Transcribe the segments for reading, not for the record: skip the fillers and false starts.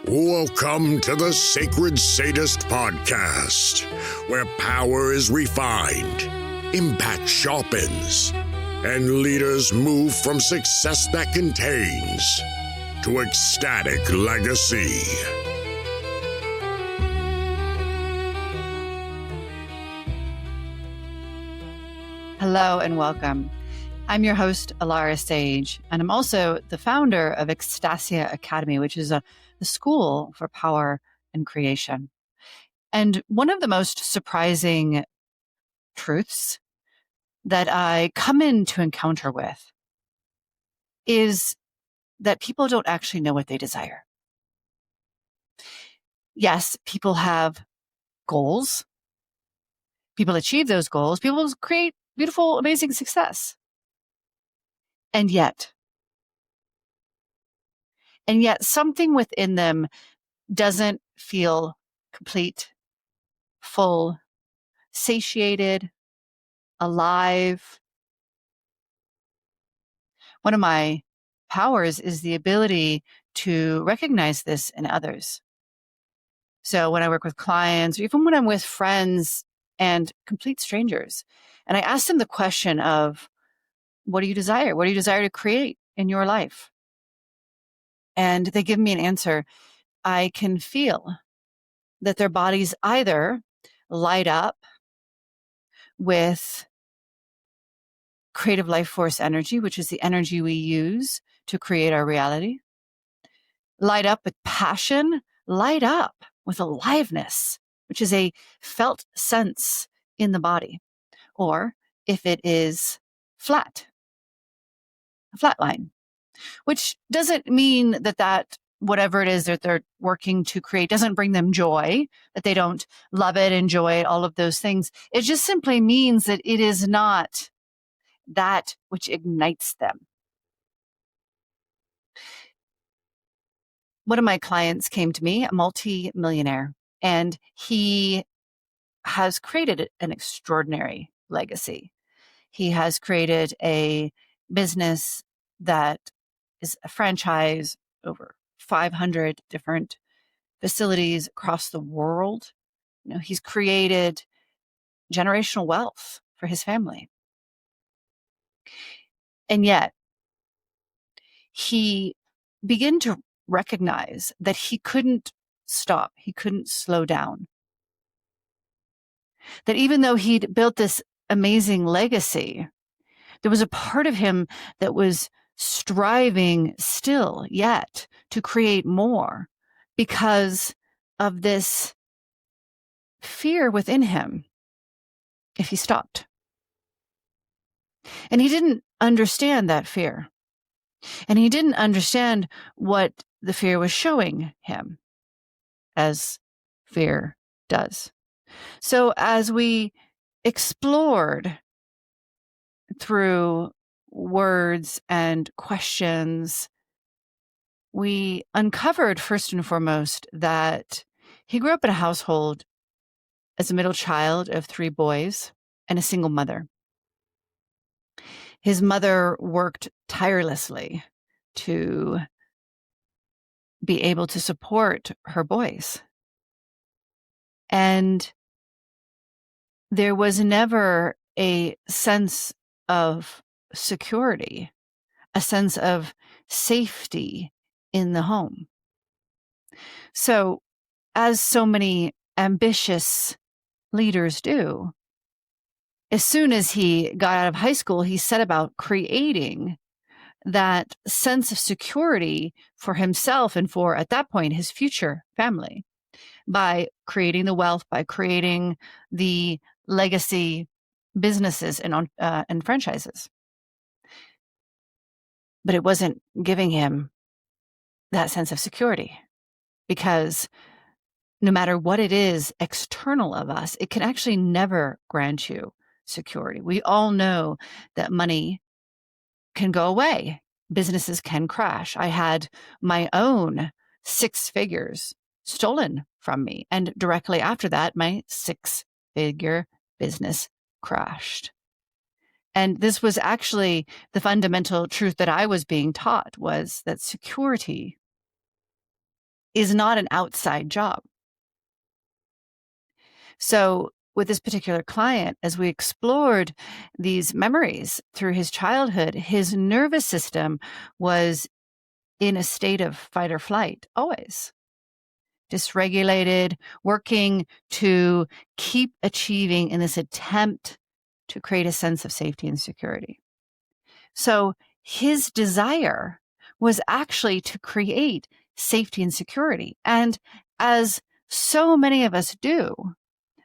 Welcome to the Sacred Sadist Podcast, where power is refined, impact sharpens, and leaders move from success that contains to ecstatic legacy. Hello and welcome. I'm your host, Alara Sage, and I'm also the founder of Ecstasia Academy, which is the school for power and creation. And one of the most surprising truths that I come into encounter with is that people don't actually know what they desire. Yes, people have goals. People achieve those goals. People create beautiful, amazing success. And yet something within them doesn't feel complete, full, satiated, alive. One of my powers is the ability to recognize this in others. So when I work with clients, or even when I'm with friends and complete strangers, and I ask them the question of, what do you desire? What do you desire to create in your life? And they give me an answer. I can feel that their bodies either light up with creative life force energy, which is the energy we use to create our reality, light up with passion, light up with aliveness, which is a felt sense in the body. Or if it is flat, a flat line, which doesn't mean that whatever it is that they're working to create doesn't bring them joy, that they don't love it, enjoy it, all of those things. It just simply means that it is not that which ignites them. One of my clients came to me, a multi-millionaire, and he has created an extraordinary legacy. He has created a business that is a franchise, over 500 different facilities across the world. You know, he's created generational wealth for his family. And yet he began to recognize that he couldn't stop. He couldn't slow down. That even though he'd built this amazing legacy, there was a part of him that was striving still yet to create more because of this fear within him if he stopped. And he didn't understand that fear. And he didn't understand what the fear was showing him, as fear does. So as we explored through words and questions, we uncovered first and foremost that he grew up in a household as a middle child of 3 boys and a single mother. His mother worked tirelessly to be able to support her boys. And there was never a sense of security, a sense of safety in the home. So, as so many ambitious leaders do, as soon as he got out of high school, he set about creating that sense of security for himself and for, at that point, his future family by creating the wealth, by creating the legacy businesses and franchises. But it wasn't giving him that sense of security, because no matter what it is external of us, it can actually never grant you security. We all know that money can go away. Businesses can crash. I had my own 6 figures stolen from me. And directly after that, my 6-figure business crashed. And this was actually the fundamental truth that I was being taught, was that security is not an outside job. So with this particular client, as we explored these memories through his childhood, his nervous system was in a state of fight or flight, always dysregulated, working to keep achieving in this attempt to create a sense of safety and security. So his desire was actually to create safety and security. And as so many of us do,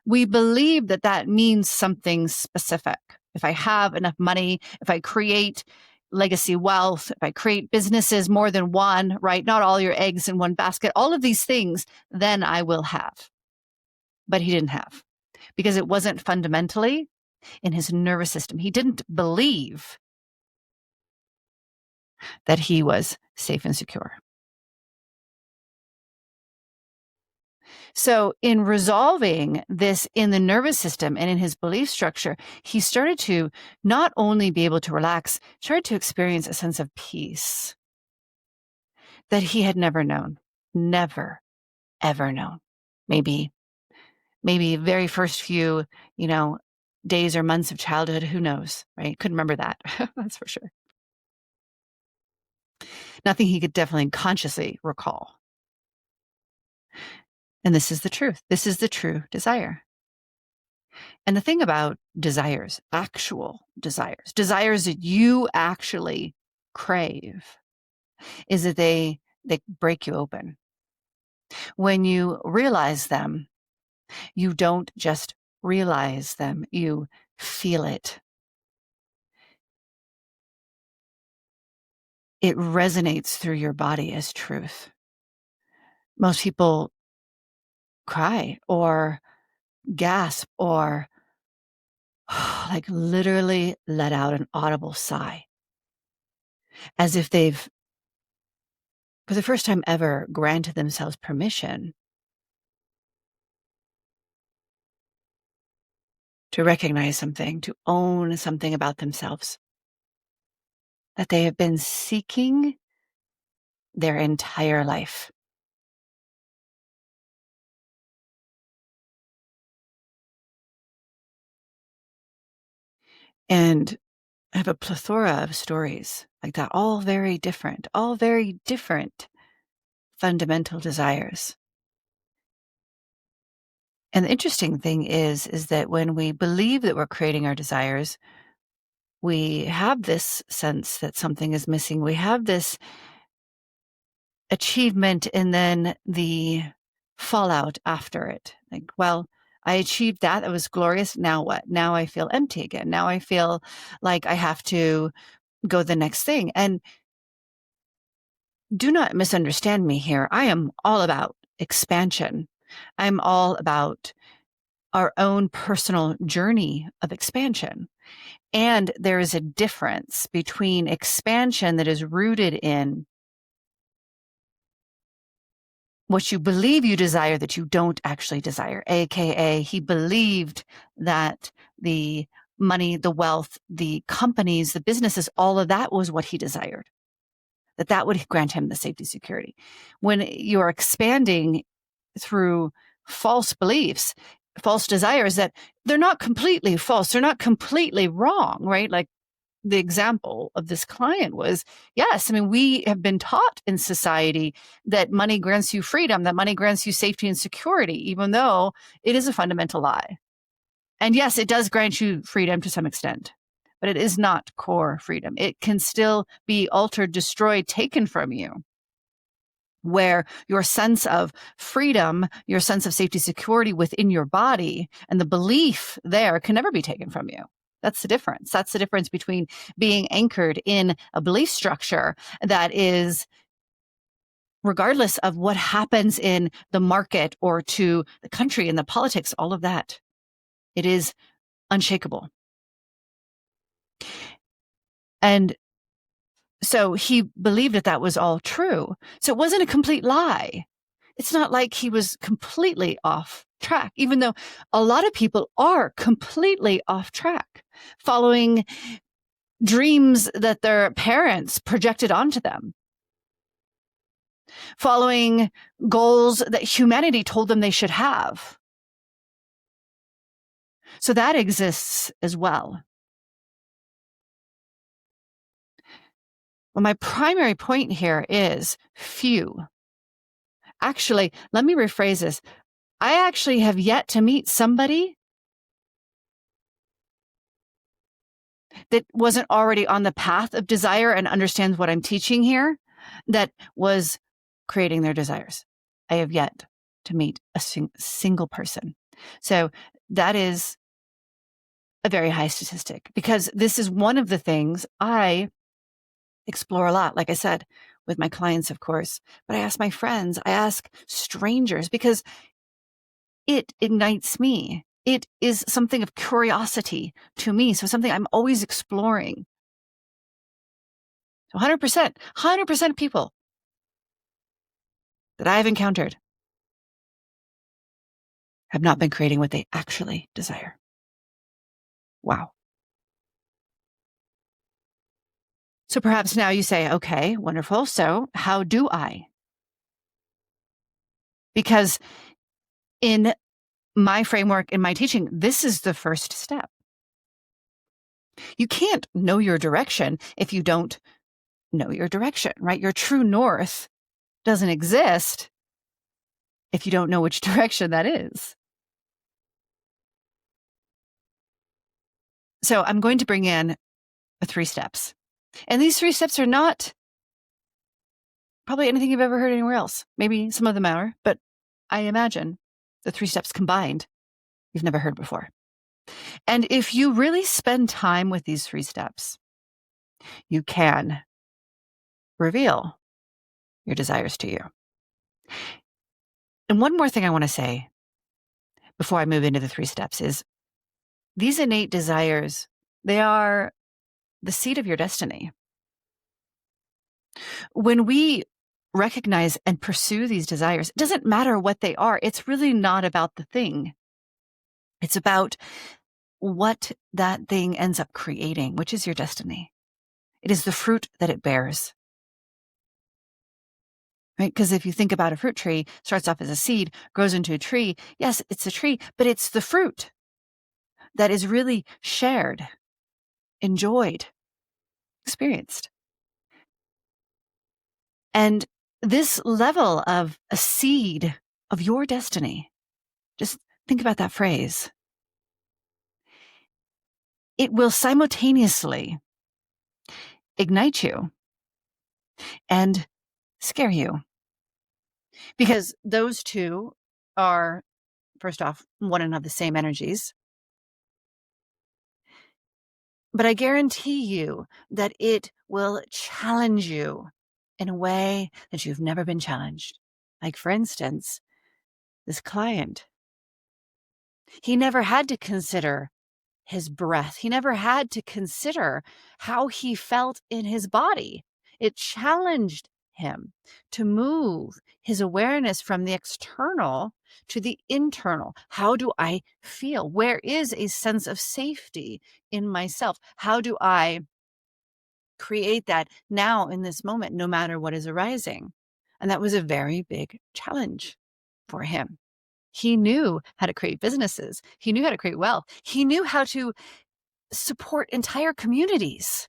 we believe that that means something specific. If I have enough money, if I create legacy wealth, if I create businesses, more than one, right? Not all your eggs in one basket, all of these things, then I will have. But he didn't have, because it wasn't fundamentally in his nervous system. He didn't believe that he was safe and secure. So in resolving this in the nervous system and in his belief structure, he started to not only be able to relax, started to experience a sense of peace that he had never known, never, ever known. Maybe very first few, days or months of childhood, who knows, right? Couldn't remember that. That's for sure. Nothing he could definitely consciously recall. And this is the truth. This is the true desire. And the thing about desires, actual desires that you actually crave, is that they break you open. When you realize them, you don't just realize them, you feel it. It resonates through your body as truth. Most people cry or gasp or like literally let out an audible sigh, as if they've, for the first time ever, granted themselves permission to recognize something, to own something about themselves that they have been seeking their entire life. And I have a plethora of stories like that, all very different fundamental desires. And the interesting thing is that when we believe that we're creating our desires, we have this sense that something is missing. We have this achievement and then the fallout after it. Like, well, I achieved that. It was glorious. Now what? Now I feel empty again. Now I feel like I have to go the next thing. And do not misunderstand me here. I am all about expansion. I'm all about our own personal journey of expansion. And there is a difference between expansion that is rooted in what you believe you desire that you don't actually desire, AKA he believed that the money, the wealth, the companies, the businesses, all of that was what he desired, that would grant him the safety security. When you're expanding through false beliefs, false desires, that they're not completely false, they're not completely wrong, right? Like the example of this client was, yes, I mean, we have been taught in society that money grants you freedom, that money grants you safety and security, even though it is a fundamental lie. And yes, it does grant you freedom to some extent, but it is not core freedom. It can still be altered, destroyed, taken from you, where your sense of freedom, your sense of safety, security within your body and the belief there can never be taken from you. That's the difference. That's the difference between being anchored in a belief structure that is, regardless of what happens in the market or to the country and the politics, all of that, it is unshakable. And so he believed that was all true. So it wasn't a complete lie. It's not like he was completely off track, even though a lot of people are completely off track, following dreams that their parents projected onto them. following goals that humanity told them they should have. So that exists as well. Well, my primary point here is few. Actually, let me rephrase this. I actually have yet to meet somebody that wasn't already on the path of desire and understands what I'm teaching here, that was creating their desires. I have yet to meet a single person. So that is a very high statistic, because this is one of the things I explore a lot, like I said, with my clients, of course, but I ask my friends, I ask strangers, because it ignites me. It is something of curiosity to me. So something I'm always exploring. So 100% of people that I've encountered have not been creating what they actually desire. Wow. So perhaps now you say, okay, wonderful. So how do I? Because in my framework, in my teaching, this is the first step. You can't know your direction if you don't know your direction, right? Your true north doesn't exist if you don't know which direction that is. So I'm going to bring in 3 steps. And these 3 steps are not probably anything you've ever heard anywhere else. Maybe some of them are, but I imagine the 3 steps combined you've never heard before. And if you really spend time with these 3 steps, you can reveal your desires to you. And one more thing I want to say before I move into the 3 steps is these innate desires, they are the seed of your destiny. When we recognize and pursue these desires, it doesn't matter what they are. It's really not about the thing. It's about what that thing ends up creating, which is your destiny. It is the fruit that it bears. Right? Because if you think about a fruit tree, starts off as a seed, grows into a tree. Yes, it's a tree, but it's the fruit that is really shared, enjoyed, experienced. And this level of a seed of your destiny, just think about that phrase. It will simultaneously ignite you and scare you, because those two are, first off, one and of the same energies. But I guarantee you that it will challenge you in a way that you've never been challenged. Like, for instance, this client, he never had to consider his breath. He never had to consider how he felt in his body. It challenged him to move his awareness from the external to the internal. How do I feel? Where is a sense of safety in myself? How do I create that now in this moment, no matter what is arising? And that was a very big challenge for him. He knew how to create businesses. He knew how to create wealth. He knew how to support entire communities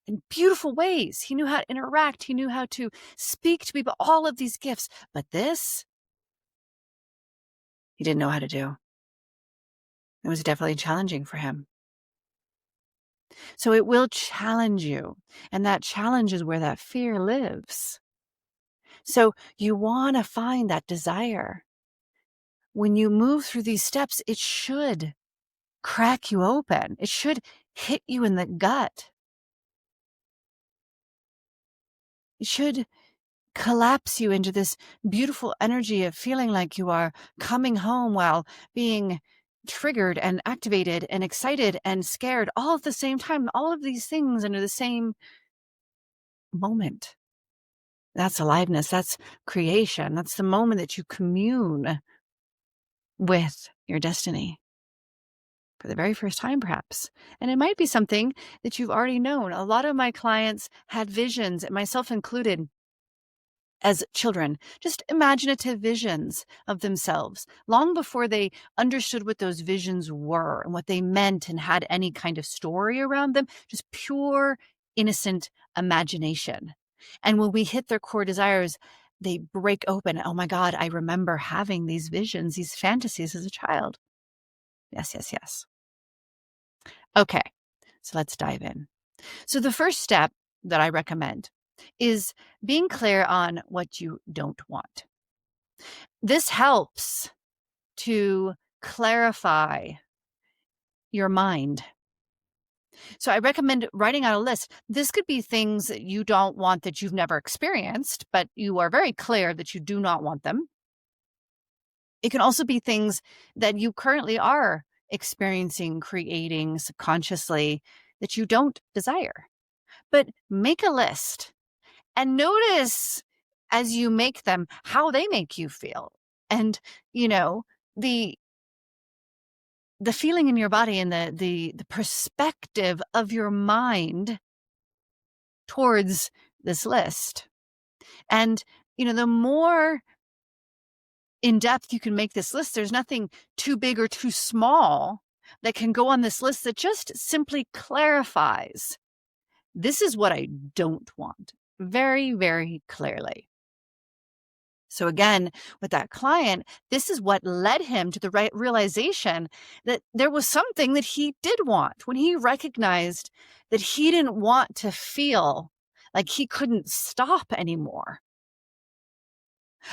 in beautiful ways. He knew how to interact. He knew how to speak to people, all of these gifts. But this, he didn't know how to do. It was definitely challenging for him. So it will challenge you. And that challenge is where that fear lives. So you want to find that desire. When you move through these steps, it should crack you open. It should hit you in the gut. It should collapse you into this beautiful energy of feeling like you are coming home while being triggered and activated and excited and scared all at the same time. All of these things into the same moment. That's aliveness. That's creation. That's the moment that you commune with your destiny for the very first time, perhaps. And it might be something that you've already known. A lot of my clients had visions, myself included, as children, just imaginative visions of themselves, long before they understood what those visions were and what they meant and had any kind of story around them, just pure, innocent imagination. And when we hit their core desires, they break open. Oh my God, I remember having these visions, these fantasies as a child. Yes, yes, yes. Okay, so let's dive in. So the first step that I recommend is being clear on what you don't want. This helps to clarify your mind. So I recommend writing out a list. This could be things that you don't want that you've never experienced, but you are very clear that you do not want them. It can also be things that you currently are experiencing, creating subconsciously that you don't desire. But make a list and notice as you make them how they make you feel. And, the feeling in your body and the perspective of your mind towards this list. And, the more in depth you can make this list, there's nothing too big or too small that can go on this list that just simply clarifies, this is what I don't want, very, very clearly. So again, with that client, this is what led him to the right realization that there was something that he did want when he recognized that he didn't want to feel like he couldn't stop anymore.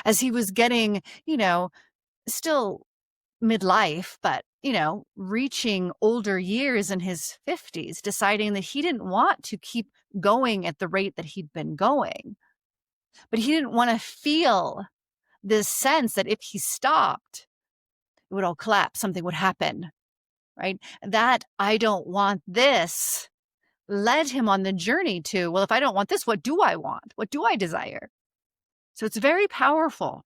As he was getting, still midlife, but, reaching older years in his 50s, deciding that he didn't want to keep going at the rate that he'd been going. But he didn't want to feel this sense that if he stopped, it would all collapse, something would happen, right? That I don't want this led him on the journey to, well, if I don't want this, what do I want? What do I desire? So it's very powerful.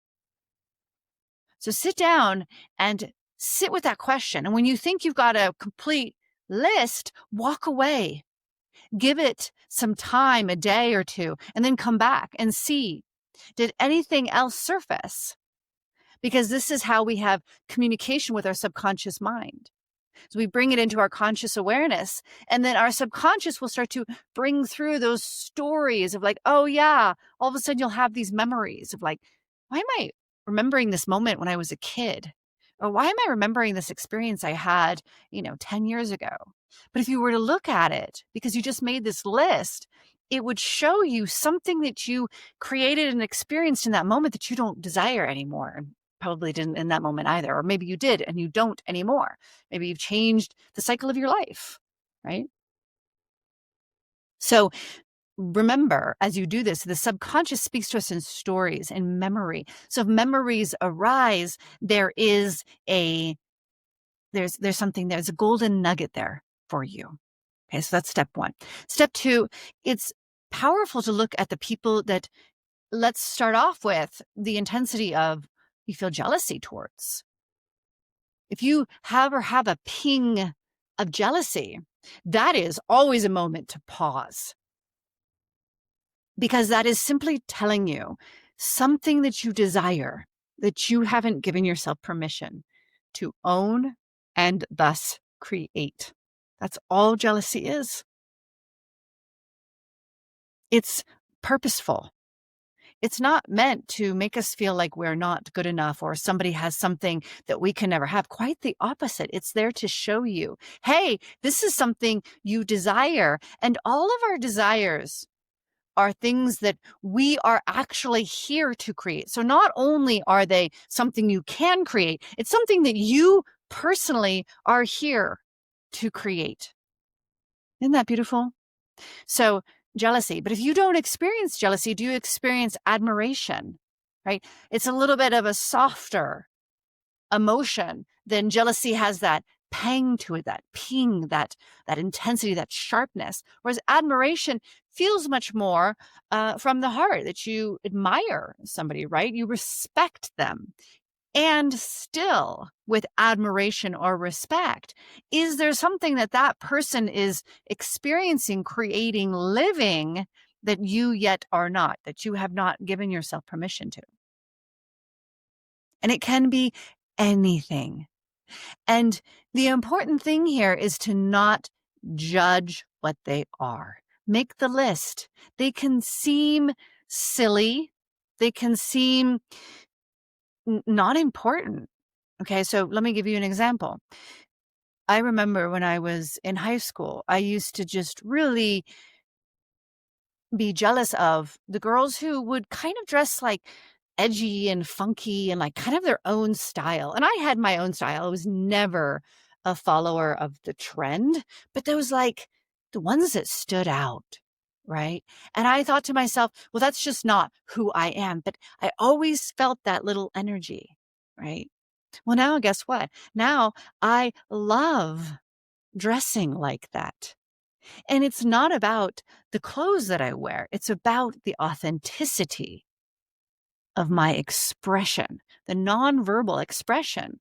So sit down and sit with that question. And when you think you've got a complete list, walk away. Give it some time, a day or two, and then come back and see, did anything else surface? Because this is how we have communication with our subconscious mind. So we bring it into our conscious awareness, and then our subconscious will start to bring through those stories of like, oh yeah, all of a sudden you'll have these memories of like, why am I remembering this moment when I was a kid? Or why am I remembering this experience I had, 10 years ago? But if you were to look at it, because you just made this list, it would show you something that you created and experienced in that moment that you don't desire anymore. And probably didn't in that moment either. Or maybe you did and you don't anymore. Maybe you've changed the cycle of your life, right? So remember, as you do this, the subconscious speaks to us in stories and memory. So if memories arise, there's something, there's a golden nugget there for you. Okay, so that's step one. Step two, it's powerful to look at the people that, let's start off with the intensity of you feel jealousy towards. If you have a ping of jealousy, that is always a moment to pause. Because that is simply telling you something that you desire, that you haven't given yourself permission to own and thus create. That's all jealousy is. It's purposeful. It's not meant to make us feel like we're not good enough or somebody has something that we can never have. Quite the opposite. It's there to show you, hey, this is something you desire. And all of our desires are things that we are actually here to create. So not only are they something you can create, it's something that you personally are here to create. Isn't that beautiful? So jealousy. But if you don't experience jealousy, do you experience admiration, right? It's a little bit of a softer emotion than jealousy has that pang to it, that ping, that intensity, that sharpness. Whereas admiration feels much more from the heart, that you admire somebody, right? You respect them. And still, with admiration or respect, is there something that person is experiencing, creating, living that you yet are not, that you have not given yourself permission to. And it can be anything. And the important thing here is to not judge what they are. Make the list. They can seem silly. They can seem not important. Okay, so let me give you an example. I remember when I was in high school, I used to just really be jealous of the girls who would kind of dress like edgy and funky and like kind of their own style. And I had my own style. I was never a follower of the trend, but those like the ones that stood out, right? And I thought to myself, well, that's just not who I am. But I always felt that little energy, right? Well, now guess what? Now I love dressing like that. And it's not about the clothes that I wear. It's about the authenticity of my expression, the nonverbal expression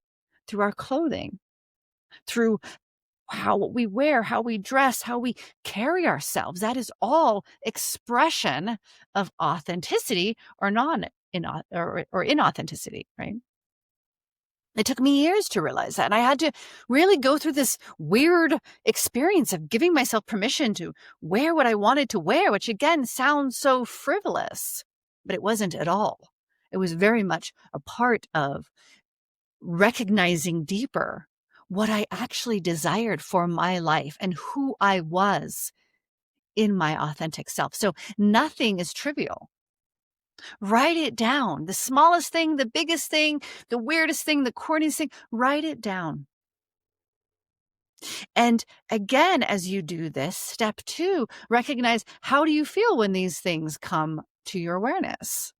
through our clothing, through how what we wear, how we dress, how we carry ourselves. That is all expression of authenticity or inauthenticity, right? It took me years to realize that. And I had to really go through this weird experience of giving myself permission to wear what I wanted to wear, which again sounds so frivolous, but it wasn't at all. It was very much a part of recognizing deeper what I actually desired for my life and who I was in my authentic self. So nothing is trivial. Write it down. The smallest thing, the biggest thing, the weirdest thing, the corniest thing, write it down. And again, as you do this, step 2, recognize how do you feel when these things come to your awareness?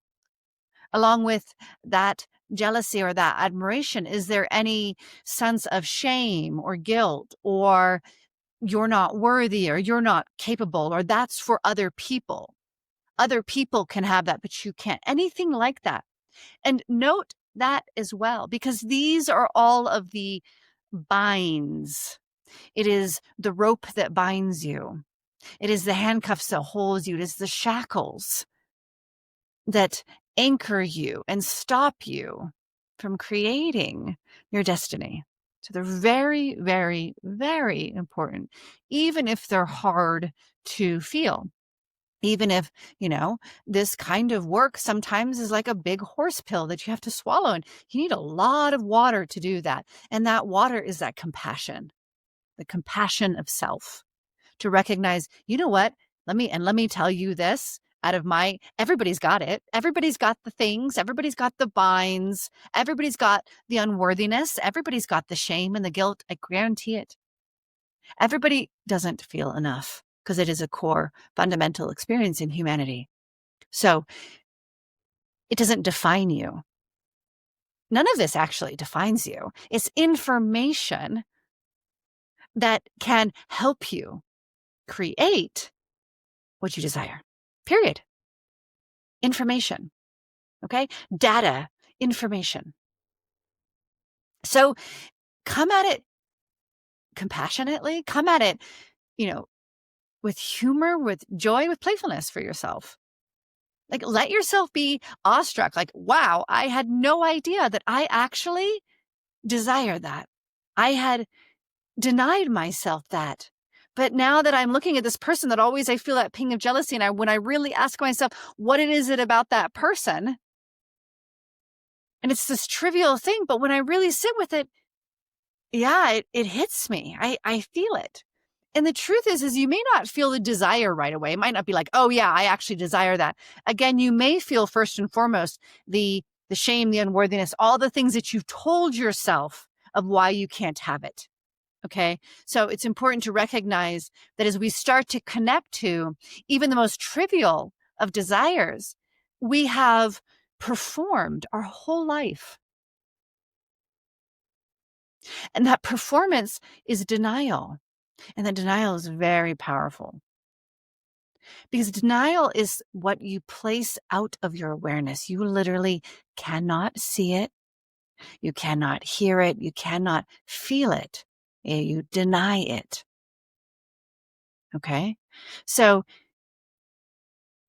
Along with that jealousy or that admiration, is there any sense of shame or guilt or you're not worthy or you're not capable or that's for other people? Other people can have that, but you can't. Anything like that. And note that as well, because these are all of the binds. It is the rope that binds you. It is the handcuffs that holds you. It is the shackles that anchor you and stop you from creating your destiny. So they're very, very, very important, even if they're hard to feel. Even if, this kind of work sometimes is like a big horse pill that you have to swallow. And you need a lot of water to do that. And that water is that compassion, the compassion of self, to recognize, you know what? Let me tell you this everybody's got it. Everybody's got the things. Everybody's got the binds. Everybody's got the unworthiness. Everybody's got the shame and the guilt. I guarantee it. Everybody doesn't feel enough, because it is a core fundamental experience in humanity. So it doesn't define you. None of this actually defines you. It's information that can help you create what you desire. Period. Information. Okay? Data, information. So come at it compassionately, come at it, with humor, with joy, with playfulness for yourself. Like, let yourself be awestruck. Like, wow, I had no idea that I actually desire that. I had denied myself that. But now that I'm looking at this person that always I feel that ping of jealousy, and when I really ask myself, what is it about that person? And it's this trivial thing, but when I really sit with it, yeah, it hits me. I feel it. And the truth is you may not feel the desire right away. It might not be like, oh yeah, I actually desire that. Again, you may feel first and foremost the shame, the unworthiness, all the things that you've told yourself of why you can't have it. Okay. So it's important to recognize that as we start to connect to even the most trivial of desires, we have performed our whole life. And that performance is denial. And that denial is very powerful, because denial is what you place out of your awareness. You literally cannot see it. You cannot hear it. You cannot feel it. You deny it. Okay. So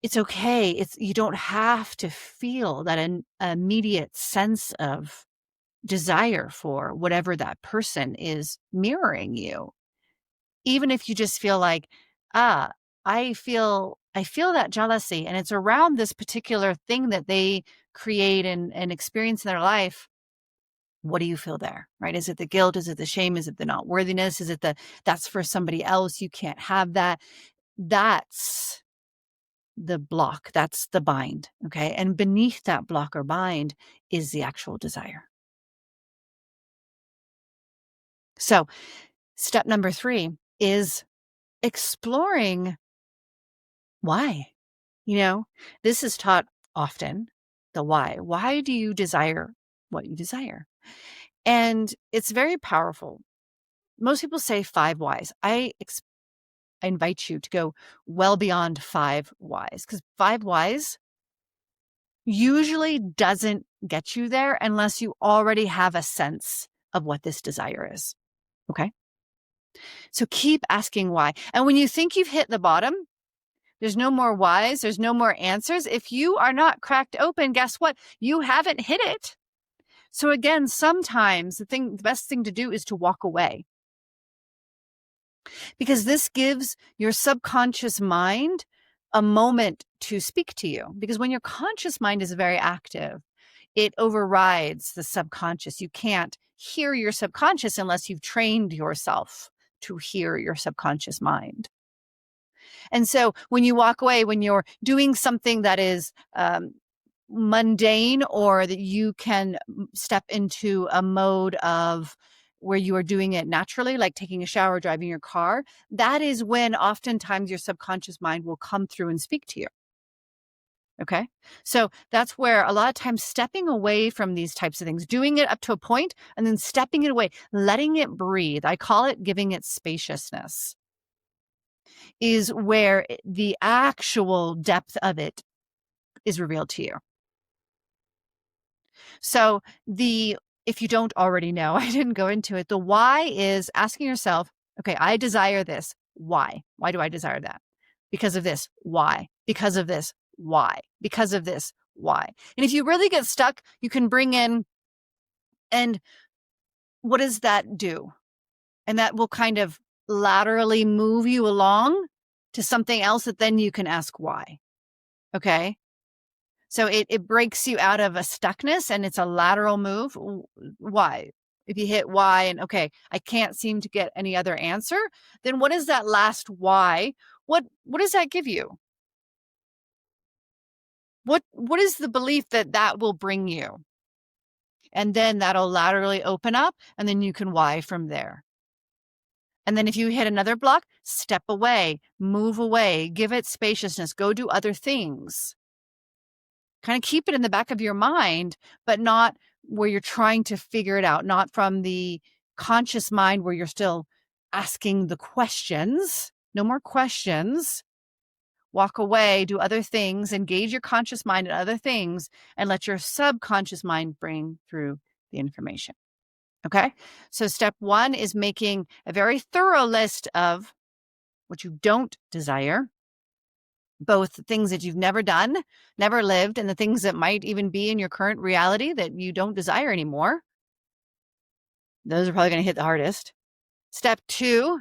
it's okay. You don't have to feel that an immediate sense of desire for whatever that person is mirroring you. Even if you just feel like, ah, I feel that jealousy, and it's around this particular thing that they create and experience in their life. What do you feel there, right? Is it the guilt? Is it the shame? Is it the not worthiness? Is it that's for somebody else? You can't have that. That's the block. That's the bind. Okay. And beneath that block or bind is the actual desire. So step number 3 is exploring why. This is taught often, the why. Why do you desire what you desire? And it's very powerful. Most people say 5 whys. I invite you to go well beyond 5 whys, because 5 whys usually doesn't get you there unless you already have a sense of what this desire is. Okay? So keep asking why. And when you think you've hit the bottom, there's no more whys, there's no more answers. If you are not cracked open, guess what? You haven't hit it. So again, sometimes the best thing to do is to walk away. Because this gives your subconscious mind a moment to speak to you. Because when your conscious mind is very active, it overrides the subconscious. You can't hear your subconscious unless you've trained yourself to hear your subconscious mind. And so when you walk away, when you're doing something that is mundane, or that you can step into a mode of where you are doing it naturally, like taking a shower, driving your car, that is when oftentimes your subconscious mind will come through and speak to you. Okay. So that's where a lot of times stepping away from these types of things, doing it up to a point and then stepping it away, letting it breathe. I call it giving it spaciousness, is where the actual depth of it is revealed to you. So if you don't already know, I didn't go into it. The why is asking yourself, okay, I desire this. Why? Why do I desire that? Because of this. Why? Because of this. Why? Because of this. Why? And if you really get stuck, you can bring in, and what does that do? And that will kind of laterally move you along to something else that then you can ask why. Okay. So it breaks you out of a stuckness, and it's a lateral move. Why? If you hit why and okay, I can't seem to get any other answer, then what is that last why? What does that give you? What is the belief that will bring you? And then that'll laterally open up, and then you can why from there. And then if you hit another block, step away, move away, give it spaciousness, go do other things. Kind of keep it in the back of your mind, but not where you're trying to figure it out, not from the conscious mind where you're still asking the questions. No more questions. Walk away, do other things, engage your conscious mind in other things, and let your subconscious mind bring through the information. Okay? So step 1 is making a very thorough list of what you don't desire, both the things that you've never done, never lived, and the things that might even be in your current reality that you don't desire anymore. Those are probably going to hit the hardest. Step 2,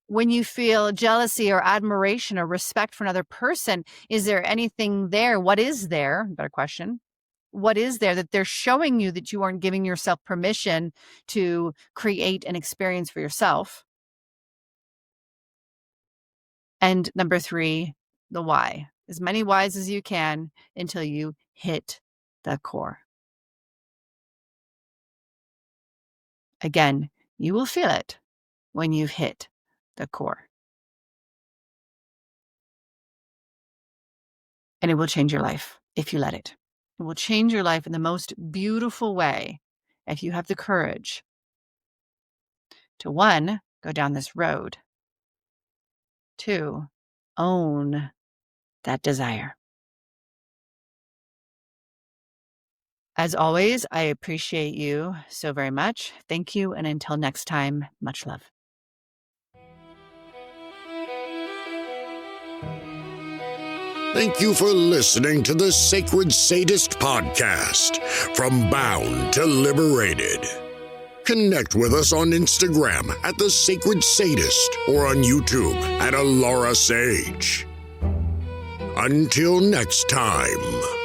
when you feel jealousy or admiration or respect for another person, is there anything there? What is there? Better question. What is there that they're showing you that you aren't giving yourself permission to create an experience for yourself? And number 3, the why. As many whys as you can until you hit the core. Again, you will feel it when you've hit the core. And it will change your life if you let it. It will change your life in the most beautiful way if you have the courage to 1, go down this road, 2, own that desire. As always, I appreciate you so very much. Thank you. And until next time, much love. Thank you for listening to the Sacred Sadist Podcast, From Bound to Liberated. Connect with us on Instagram at The Sacred Sadist or on YouTube at Alara Sage. Until next time.